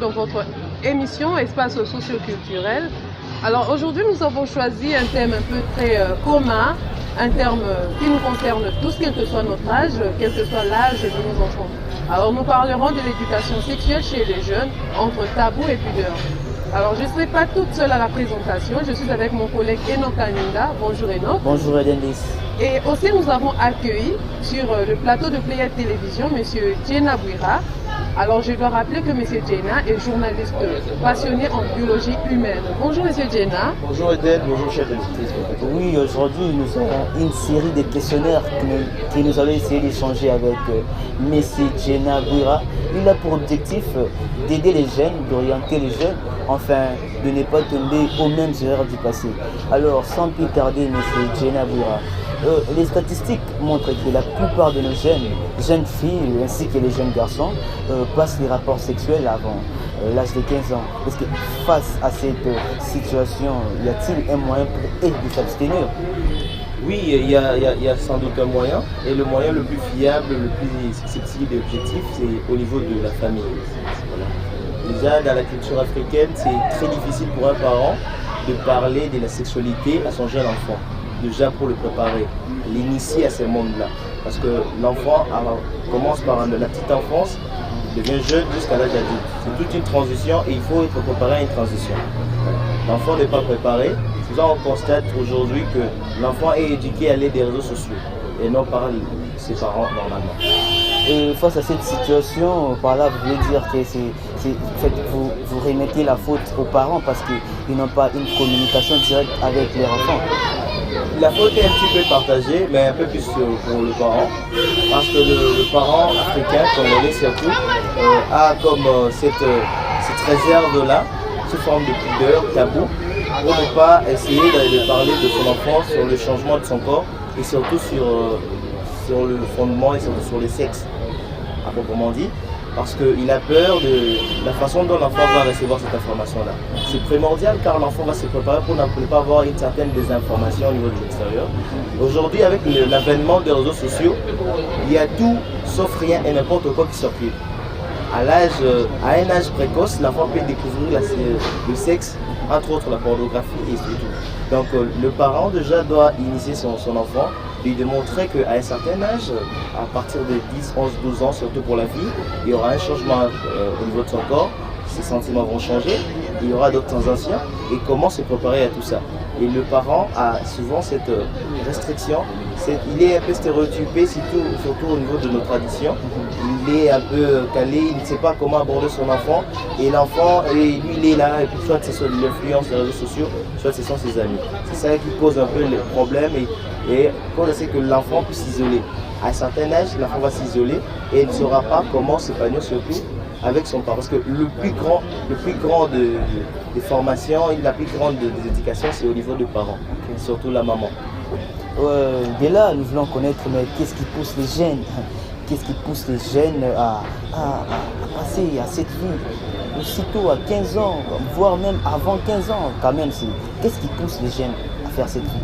dans votre émission Espace socio-culturel. Alors aujourd'hui, nous avons choisi un thème un peu très commun, un terme qui nous concerne tous, quel que soit notre âge, quel que soit l'âge de nos enfants. Alors nous parlerons de l'éducation sexuelle chez les jeunes, entre tabou et pudeur. Alors je ne serai pas toute seule à la présentation, je suis avec mon collègue Enoch Aninda. Bonjour Enoch. Bonjour Edenis. Et aussi nous avons accueilli sur le plateau de Pléiade Télévision M. Djena Bouira. Alors je dois rappeler que M. Djena est journaliste passionné en biologie humaine. Bonjour M. Djena. Bonjour Eden, bonjour chef d'éditrice. Oui, aujourd'hui nous aurons une série de questionnaires que nous allons essayer d'échanger avec M. Djena Bouira. Il a pour objectif d'aider les jeunes, d'orienter les jeunes, enfin de ne pas tomber aux mêmes erreurs du passé. Alors sans plus tarder M. Djena Bouira, les statistiques montrent que la plupart de nos jeunes filles ainsi que les jeunes garçons passent les rapports sexuels avant l'âge de 15 ans. Est-ce que face à cette situation, y a-t-il un moyen pour eux de s'abstenir? Oui, il y a sans doute un moyen. Et le moyen le plus fiable, le plus susceptible et objectif, c'est au niveau de la famille. Voilà. Déjà, dans la culture africaine, c'est très difficile pour un parent de parler de la sexualité à son jeune enfant. Déjà pour le préparer, l'initier à ces mondes-là. Parce que l'enfant commence par la petite enfance, devient jeune jusqu'à l'âge adulte. C'est toute une transition et il faut être préparé à une transition. L'enfant n'est pas préparé. C'est ça on constate aujourd'hui que l'enfant est éduqué à l'aide des réseaux sociaux et non par ses parents normalement. Et face à cette situation, par là, vous voulez dire que vous remettez la faute aux parents parce qu'ils n'ont pas une communication directe avec leurs enfants. La faute est un petit peu partagée, mais un peu plus pour le parent. Parce que le parent africain, congolais surtout, a comme cette réserve-là, sous forme de pudeur, tabou, pour ne pas essayer de parler de son enfant sur le changement de son corps et surtout sur le fondement et surtout sur le sexe, à proprement dit. Parce qu'il a peur de la façon dont l'enfant va recevoir cette information-là. C'est primordial car l'enfant va se préparer pour ne pas avoir une certaine désinformation au niveau de l'extérieur. Aujourd'hui, avec l'avènement des réseaux sociaux, il y a tout sauf rien et n'importe quoi qui circule. À un âge précoce, l'enfant peut découvrir le sexe, entre autres la pornographie et tout. Donc le parent déjà doit initier son enfant, lui démontrer qu'à un certain âge, à partir de 10, 11, 12 ans, surtout pour la fille, il y aura un changement au niveau de son corps, ses sentiments vont changer, il y aura d'autres transitions et comment se préparer à tout ça. Et le parent a souvent cette restriction, il est un peu stéréotypé, surtout au niveau de nos traditions. Il est un peu calé, il ne sait pas comment aborder son enfant et l'enfant, lui il est là et puis soit c'est l'influence des réseaux sociaux, soit ce sont ses amis. C'est ça qui pose un peu le problème et quand c'est que l'enfant peut s'isoler. À un certain âge, l'enfant va s'isoler et il ne saura pas comment s'épanouir surtout avec son parent. Parce que le plus grand des formations et la plus grande des éducations, c'est au niveau des parents, surtout la maman. Dès là, nous voulons connaître, mais qu'est-ce qui pousse les jeunes? Qu'est-ce qui pousse les jeunes à passer à cette vie aussitôt à 15 ans, voire même avant 15 ans quand même? Qu'est-ce qui pousse les jeunes à faire cette vie?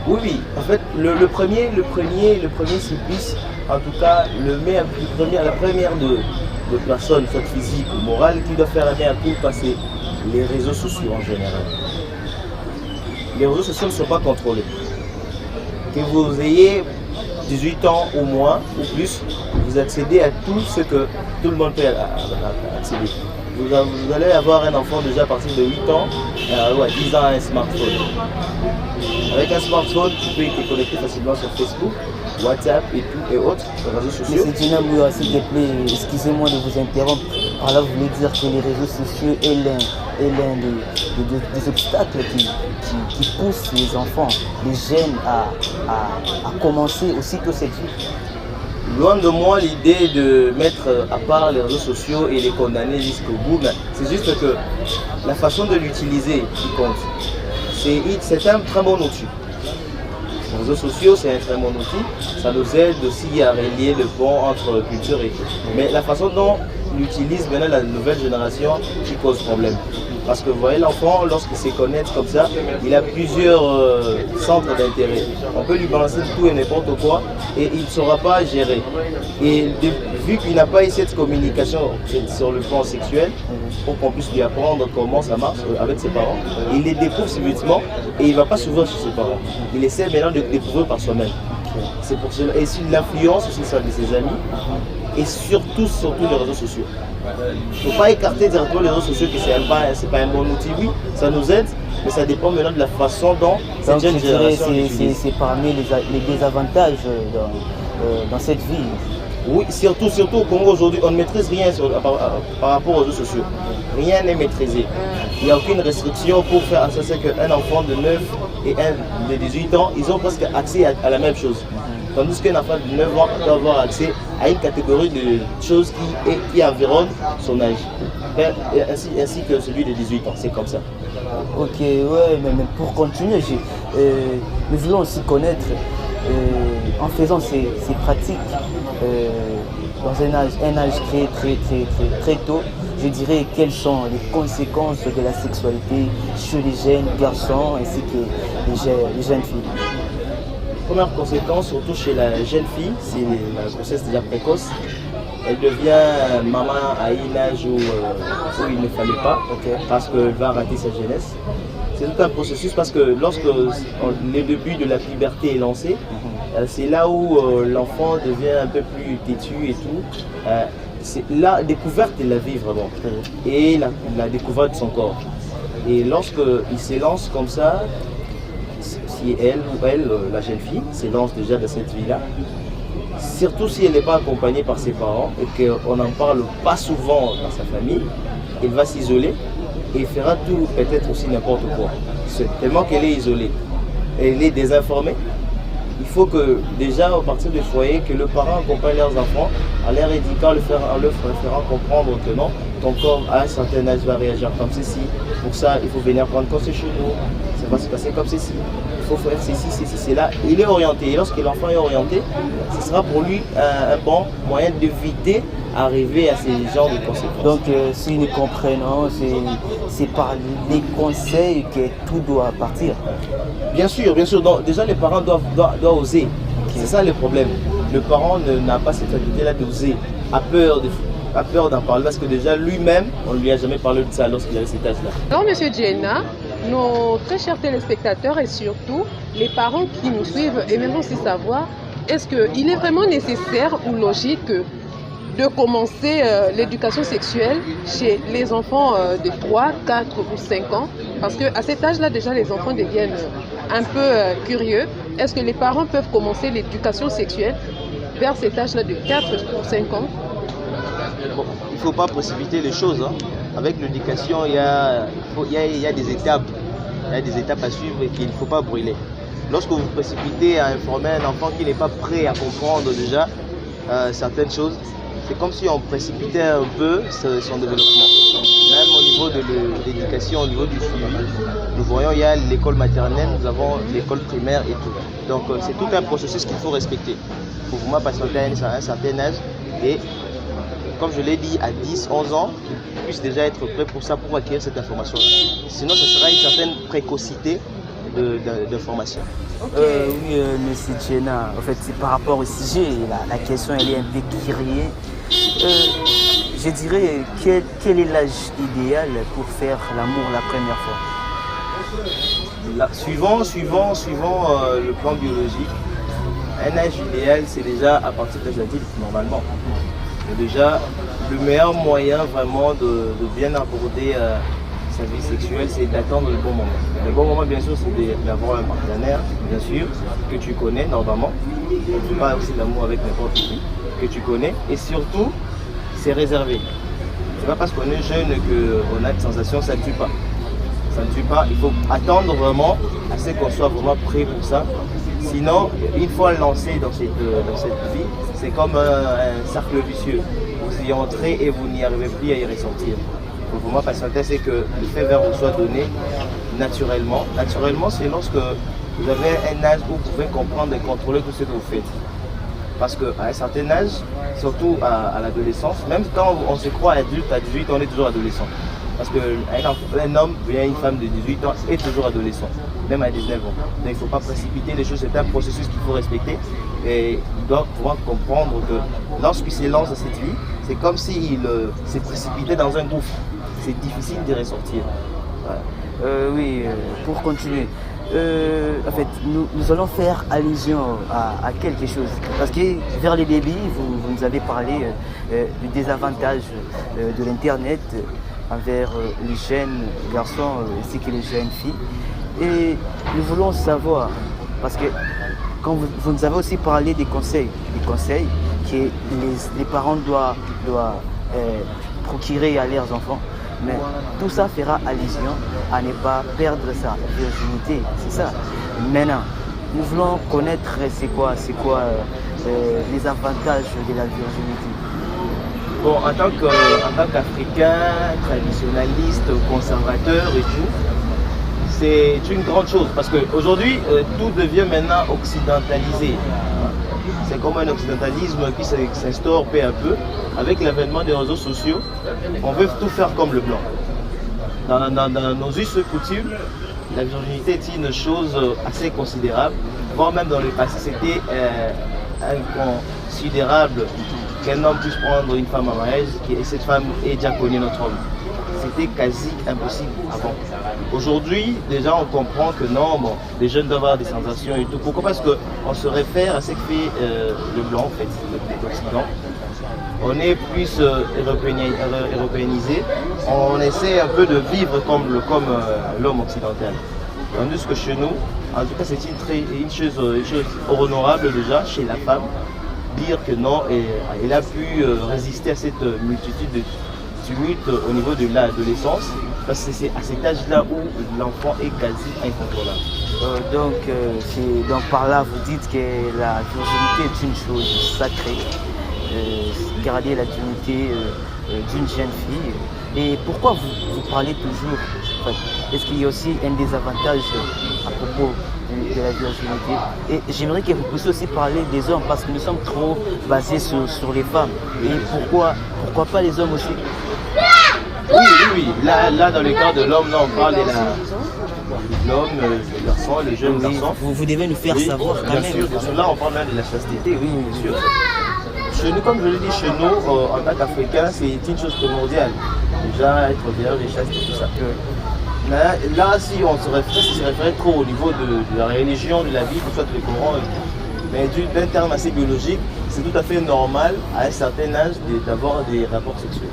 Oui, en fait, le premier supplice, en tout cas, la première de personnes, soit physique ou morale, qui doit faire un bien coup, c'est les réseaux sociaux en général. Les réseaux sociaux ne sont pas contrôlés. Que vous ayez 18 ans ou moins ou plus, vous accédez à tout ce que tout le monde peut accéder. Vous allez avoir un enfant déjà à partir de 8 ans, 10 ans à un smartphone. Avec un smartphone, tu peux te connecter facilement sur Facebook, WhatsApp et tout et autres réseaux sociaux. Monsieur Djena Bouira, s'il te plaît, excusez-moi de vous interrompre. Par là, vous voulez dire que les réseaux sociaux est l'un des obstacles qui poussent les enfants, les jeunes à commencer aussitôt cette vie? Loin de moi l'idée de mettre à part les réseaux sociaux et les condamner jusqu'au bout, c'est juste que la façon de l'utiliser qui compte. C'est un très bon outil. Les réseaux sociaux, c'est un très bon outil. Ça nous aide aussi à relier le pont entre culture et tout. Mais la façon dont l'utilise maintenant la nouvelle génération qui pose problème. Parce que vous voyez, l'enfant, lorsqu'il sait connaître comme ça, il a plusieurs centres d'intérêt. On peut lui balancer tout et n'importe quoi et il ne saura pas gérer. Et vu qu'il n'a pas eu cette communication sur le plan sexuel, pour qu'on puisse lui apprendre comment ça marche avec ses parents, il les découvre subitement et il ne va pas s'ouvrir sur ses parents. Il essaie maintenant de découvrir par soi-même. C'est pour cela. Et c'est l'influence aussi de ses amis et surtout les réseaux sociaux. Il ne faut pas écarter directement les réseaux sociaux que c'est pas un bon outil. Oui, ça nous aide, mais ça dépend maintenant de la façon dont cette jeune génération l'utilise. C'est parmi les désavantages dans cette vie. Oui, surtout au Congo aujourd'hui, on ne maîtrise rien par rapport aux réseaux sociaux. Rien n'est maîtrisé. Il n'y a aucune restriction pour faire en sorte qu'un enfant de 9 et un de 18 ans, ils ont presque accès à la même chose. Tandis qu'un enfant de 9 ans doit avoir accès à une catégorie de choses qui environnent son âge. Ainsi que celui de 18 ans, c'est comme ça. Ok, ouais, mais pour continuer, nous voulons aussi connaître, en faisant ces pratiques, dans un âge très tôt, je dirais quelles sont les conséquences de la sexualité chez les jeunes garçons ainsi que les jeunes filles. Première conséquence, surtout chez la jeune fille, c'est la grossesse déjà précoce. Elle devient maman à un âge où il ne fallait pas, parce qu'elle va rater sa jeunesse. C'est tout un processus parce que lorsque le début de la puberté est lancé, c'est là où l'enfant devient un peu plus têtu et tout. C'est la découverte de la vie vraiment et la découverte de son corps. Et lorsqu'il s'élance comme ça, si elle, la jeune fille, s'élance déjà dans cette vie-là, surtout si elle n'est pas accompagnée par ses parents et qu'on n'en parle pas souvent dans sa famille, elle va s'isoler et fera tout, peut-être aussi n'importe quoi. C'est tellement qu'elle est isolée, elle est désinformée. Il faut que déjà à partir du foyer, que le parent accompagne leurs enfants en leur éduquant, en leur faisant comprendre que non, ton corps à un certain âge va réagir comme ceci. Pour ça, il faut venir prendre conseil chez nous. Ça va se passer comme ceci. Il faut faire ceci, c'est là. Il est orienté. Et lorsque l'enfant est orienté, ce sera pour lui un bon moyen d'éviter arriver à ces genres de conséquences. Donc, si nous comprenons, c'est par les conseils que tout doit partir. Bien sûr. Donc, déjà, les parents doivent oser. C'est ça le problème. Le parent n'a pas cette faculté-là d'oser, a peur d'en parler parce que déjà lui-même, on ne lui a jamais parlé de ça lorsqu'il avait cet âge-là. Alors, M. Djena, nos très chers téléspectateurs et surtout les parents qui nous suivent aimeraient aussi savoir, est-ce qu'il est vraiment nécessaire ou logique de commencer l'éducation sexuelle chez les enfants de 3, 4 ou 5 ans? Parce qu'à cet âge-là, déjà, les enfants deviennent un peu curieux. Est-ce que les parents peuvent commencer l'éducation sexuelle vers cet âge-là de 4 ou 5 ans? Bon, il ne faut pas précipiter les choses. Avec l'éducation, il y a des étapes. Il y a des étapes à suivre et qu'il ne faut pas brûler. Lorsque vous vous précipitez à informer un enfant qui n'est pas prêt à comprendre déjà certaines choses, c'est comme si on précipitait un peu son développement. Même au niveau de l'éducation, au niveau du suivi, nous voyons, il y a l'école maternelle, nous avons l'école primaire et tout. Donc c'est tout un processus qu'il faut respecter. Il faut vraiment patienter à un certain âge et, comme je l'ai dit, à 10, 11 ans, ils puissent déjà être prêts pour ça, pour acquérir cette information. Sinon, ce sera une certaine précocité d'information. Oui, M. Djena, en fait, c'est par rapport au sujet, la question elle est un peu curieuse. Je dirais, quel est l'âge idéal pour faire l'amour la première fois? Suivant le plan biologique, un âge idéal, c'est déjà à partir de l'âge adulte, normalement. C'est déjà le meilleur moyen vraiment de bien aborder sa vie sexuelle, c'est d'attendre le bon moment. Le bon moment, bien sûr, c'est d'avoir un partenaire, bien sûr, que tu connais normalement. On ne fait pas aussi l'amour avec n'importe qui, que tu connais. Et surtout, c'est réservé. C'est pas parce qu'on est jeune qu'on a des sensations, ça ne tue pas. Ça ne tue pas. Il faut attendre vraiment à ce qu'on soit vraiment prêt pour ça. Sinon, une fois lancé dans cette vie, c'est comme un cercle vicieux. Vous y entrez et vous n'y arrivez plus à y ressortir. Donc pour moi, patienter, c'est que le fait vers vous soit donné naturellement. Naturellement, c'est lorsque vous avez un âge où vous pouvez comprendre et contrôler tout ce que vous faites. Parce qu'à un certain âge, surtout à l'adolescence, même quand on se croit adulte, à 18 on est toujours adolescent. Parce qu'un homme ou une femme de 18 ans est toujours adolescent, même à 19 ans. Donc il ne faut pas précipiter les choses, c'est un processus qu'il faut respecter. Et il doit pouvoir comprendre que lorsqu'il s'élance dans cette vie, c'est comme s'il s'est précipité dans un gouffre. C'est difficile d'y ressortir. Oui, pour continuer. En fait, nous allons faire allusion à quelque chose. Parce que vers les bébés, vous nous avez parlé du désavantage de l'Internet envers les jeunes garçons ainsi que les jeunes filles. Et nous voulons savoir, parce que quand vous nous avez aussi parlé des conseils que les parents doivent procurer à leurs enfants. Mais tout ça fera allusion à ne pas perdre sa virginité, c'est ça. Maintenant, nous voulons connaître c'est quoi les avantages de la virginité. Bon, en tant qu'Africain, traditionnaliste, conservateur et tout, c'est une grande chose parce qu'aujourd'hui, tout devient maintenant occidentalisé. C'est comme un occidentalisme qui s'instaure peu à peu. Avec l'avènement des réseaux sociaux, on veut tout faire comme le blanc. Dans nos us et coutumes, la virginité est une chose assez considérable, voire même dans le passé, c'était inconsidérable qu'un homme puisse prendre une femme en mariage et cette femme ait déjà connu notre homme. C'était quasi impossible avant. Aujourd'hui, déjà on comprend que non, bon, les jeunes doivent avoir des sensations et tout. Pourquoi? Parce qu'on se réfère à ce que fait le blanc, en fait, l'Occident. On est plus européanisé, on essaie un peu de vivre comme l'homme occidental. Tandis que chez nous, en tout cas c'est une chose honorable déjà chez la femme, dire que non, elle a pu résister à cette multitude de tumultes au niveau de l'adolescence, parce que c'est à cet âge-là où l'enfant est quasi incontrôlable. Donc par là vous dites que la virginité est une chose sacrée. Garder la dignité d'une jeune fille. Et pourquoi vous parlez toujours, est-ce qu'il y a aussi un désavantage à propos de la virginité? Et j'aimerais que vous puissiez aussi parler des hommes parce que nous sommes trop basés sur les femmes. Et pourquoi pas les hommes aussi? Oui. Là dans le cas de l'homme, là on parle de l'homme, le garçon, le jeune garçon. Vous devez nous faire savoir quand même. Bien sûr, là on parle même de la chasteté, oui, bien sûr. Chez nous, comme je le dis, chez nous, en tant qu'Africains, c'est une chose primordiale. Déjà, être vierge et chaste et tout ça. Là, si on se référait trop au niveau de la religion, de la Bible, soit le Coran, mais d'un terme assez biologique, c'est tout à fait normal à un certain âge d'avoir des rapports sexuels.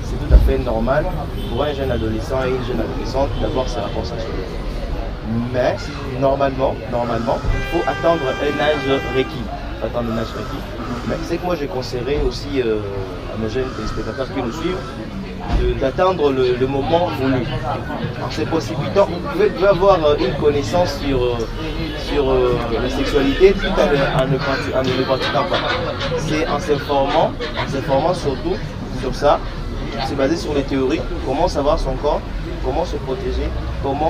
C'est tout à fait normal pour un jeune adolescent et une jeune adolescente d'avoir ces rapports sexuels. Mais normalement, il faut attendre un âge requis. Mais c'est que moi j'ai conseillé aussi à nos jeunes téléspectateurs qui nous suivent d'attendre le moment voulu. Alors c'est possible, vous pouvez avoir une connaissance sur la sexualité tout en ne pratiquant pas. C'est en s'informant surtout sur ça, c'est basé sur les théories, comment savoir son corps, comment se protéger,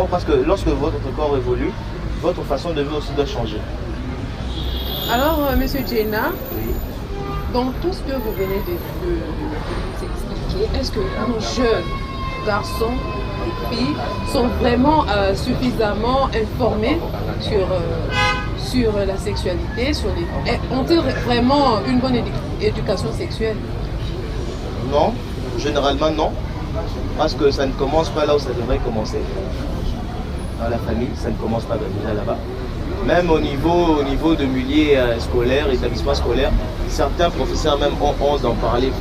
parce que lorsque votre corps évolue, votre façon de vivre aussi doit changer. Alors, Monsieur Djena, dans tout ce que vous venez de expliquer, est-ce que nos jeunes garçons et filles sont vraiment suffisamment informés sur la sexualité, ont-ils vraiment une bonne éducation sexuelle? Non, généralement non, parce que ça ne commence pas là où ça devrait commencer. Dans la famille, ça ne commence pas déjà là-bas. Même au niveau de milieu scolaire, établissement scolaire, certains professeurs même ont honte d'en parler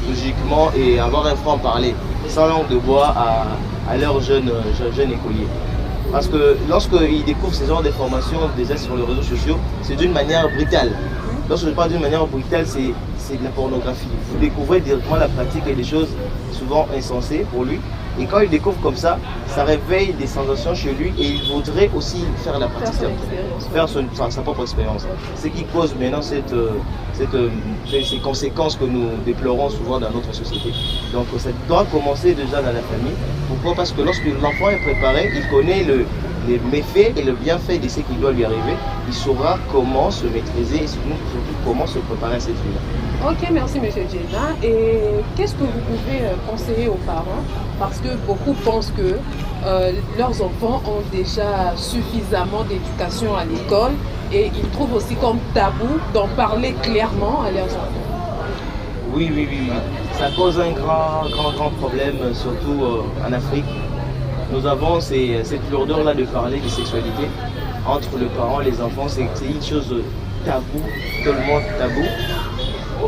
logiquement et avoir un franc-parler, sans langue de bois à leurs jeunes écoliers. Parce que lorsqu'ils découvrent ce genre d'informations déjà sur les réseaux sociaux, c'est d'une manière brutale. Lorsque je parle d'une manière brutale, c'est de la pornographie. Vous découvrez directement la pratique et des choses souvent insensées pour lui. Et quand il découvre comme ça réveille des sensations chez lui et il voudrait aussi faire la pratique, faire sa propre expérience. Ce qui cause maintenant ces conséquences que nous déplorons souvent dans notre société. Donc ça doit commencer déjà dans la famille. Pourquoi? Parce que lorsque l'enfant est préparé, il connaît les méfaits et le bienfait de ce qui doit lui arriver, il saura comment se maîtriser et surtout comment se préparer à cette vie-là. Ok, merci Monsieur Djena. Et qu'est-ce que vous pouvez conseiller aux parents? Parce que beaucoup pensent que leurs enfants ont déjà suffisamment d'éducation à l'école et ils trouvent aussi comme tabou d'en parler clairement à leurs enfants. Oui. Ça cause un grand problème, surtout en Afrique. Nous avons cette lourdeur-là de parler de sexualité entre les parents et les enfants. C'est une chose tabou, tellement tabou.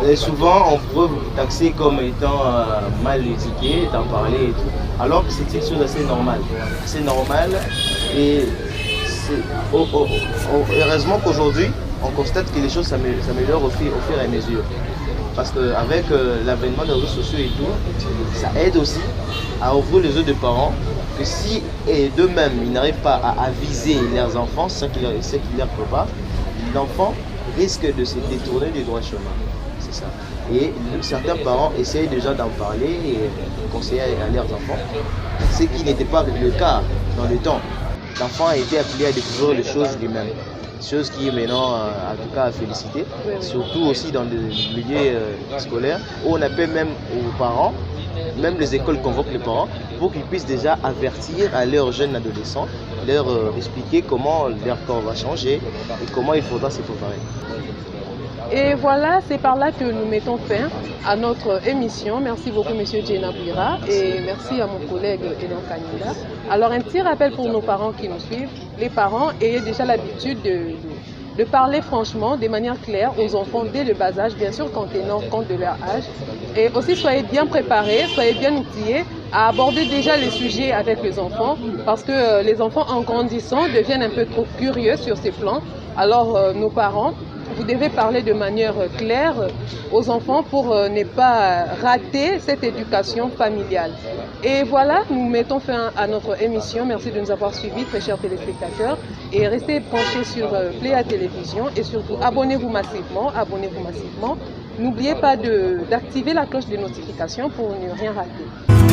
Et souvent, on pourrait vous taxer comme étant mal éduqué, d'en parler et tout. Alors que c'est une chose assez normale. C'est normal et heureusement qu'aujourd'hui, on constate que les choses s'améliorent au fur et à mesure. Parce qu'avec l'avènement des réseaux sociaux et tout, ça aide aussi à ouvrir les yeux des parents que si d'eux-mêmes ils n'arrivent pas à aviser leurs enfants, ce qui leur prépare, l'enfant risque de se détourner du droit chemin. C'est ça. Et certains parents essayent déjà d'en parler et de conseiller à leurs enfants, ce qui n'était pas le cas dans le temps. L'enfant a été appelé à découvrir les choses lui-même. Chose qui est maintenant en tout cas à féliciter, surtout aussi dans le milieu scolaire, où on appelle même aux parents, même les écoles convoquent les parents pour qu'ils puissent déjà avertir à leurs jeunes adolescents, leur expliquer comment leur corps va changer et comment il faudra se préparer. Et voilà, c'est par là que nous mettons fin à notre émission. Merci beaucoup, M. Djena Bouira, et merci à mon collègue Elan Kanyinda. Alors, un petit rappel pour nos parents qui nous suivent. Les parents aient déjà l'habitude de parler franchement, de manière claire aux enfants dès le bas âge, bien sûr, en tenant compte de leur âge. Et aussi, soyez bien préparés, soyez bien outillés à aborder déjà les sujets avec les enfants, parce que les enfants, en grandissant, deviennent un peu trop curieux sur ces plans. Alors, nos parents, vous devez parler de manière claire aux enfants pour ne pas rater cette éducation familiale. Et voilà, nous mettons fin à notre émission. Merci de nous avoir suivis, très chers téléspectateurs. Et restez branchés sur Pléa Télévision et surtout abonnez-vous massivement. N'oubliez pas d'activer la cloche de notification pour ne rien rater.